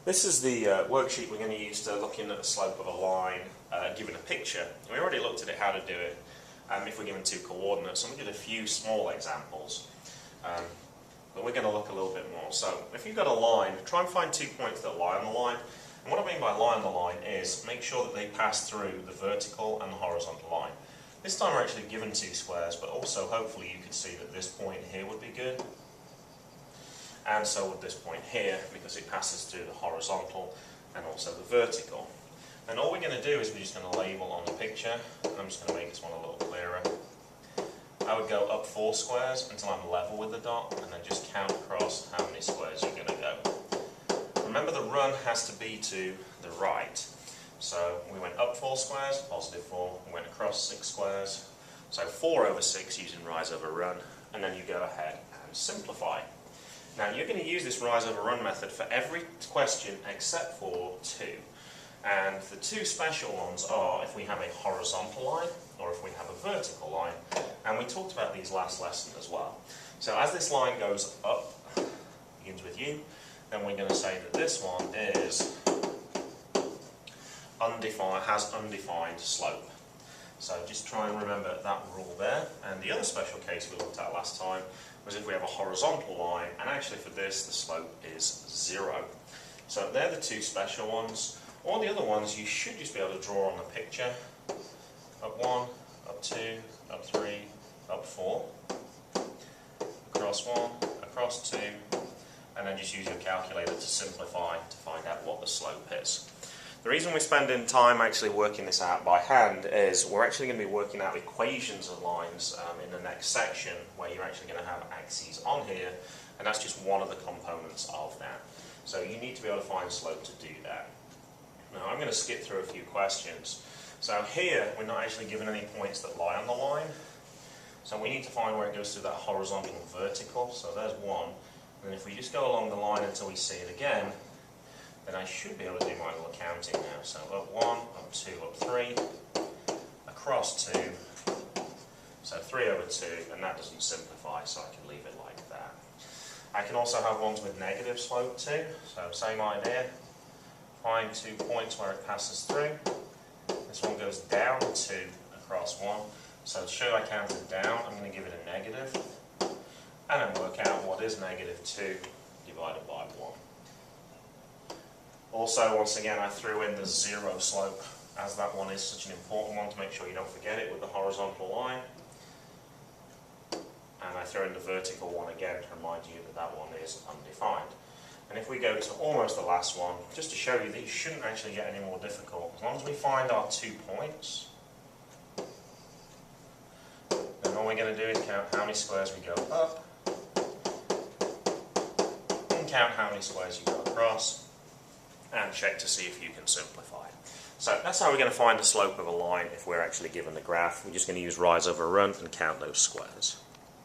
This is the worksheet we're going to use to looking at the slope of a line given a picture. We already looked at it, how to do it if we're given two coordinates, and we did a few small examples. But we're going to look a little bit more. So if you've got a line, try and find 2 points that lie on the line. And what I mean by lie on the line is make sure that they pass through the vertical and the horizontal line. This time we're actually given two squares, but also hopefully you could see that this point here would be good. And so would this point here, because it passes through the horizontal and also the vertical. And all we're going to do is we're just going to label on the picture. I'm just going to make this one a little clearer. I would go up 4 squares until I'm level with the dot, and then just count across how many squares you're going to go. Remember, the run has to be to the right. So we went up 4 squares, positive 4, we went across 6 squares. So 4 over 6 using rise over run, and then you go ahead and simplify. Now you're going to use this rise over run method for every question except for 2. And the 2 special ones are if we have a horizontal line or if we have a vertical line. And we talked about these last lesson as well. So as this line goes up, begins with U, then we're going to say that this one is undefined, has undefined slope. So just try and remember that rule there. And the other special case we looked at last time was if we have a horizontal line, and actually for this the slope is 0. So they're the 2 special ones. All the other ones you should just be able to draw on the picture. Up 1, up 2, up 3, up 4, across 1, across 2, and then just use your calculator to simplify to find out what the slope is. The reason we're spending time actually working this out by hand is we're actually going to be working out equations of lines in the next section, where you're actually going to have axes on here, and that's just one of the components of that. So you need to be able to find slope to do that. Now I'm going to skip through a few questions. So here we're not actually given any points that lie on the line, so we need to find where it goes through that horizontal and vertical. So there's 1, and if we just go along the line until we see it again, then I should be able to do my little counting now. So up 1, up 2, up 3, across 2, so 3 over 2, and that doesn't simplify, so I can leave it like that. I can also have ones with negative slope too, so same idea. Find 2 points where it passes through. This one goes down 2 across 1, so to show I counted down, I'm going to give it a negative, and then work out what is negative 2 divided by 1. Also, once again, I threw in the 0 slope, as that one is such an important one to make sure you don't forget it with the horizontal line. And I throw in the vertical one again to remind you that that one is undefined. And if we go to almost the last one, just to show you these shouldn't actually get any more difficult. As long as we find our 2 points, then all we're going to do is count how many squares we go up, and count how many squares you go across, and check to see if you can simplify. So that's how we're going to find the slope of a line if we're actually given the graph. We're just going to use rise over run and count those squares.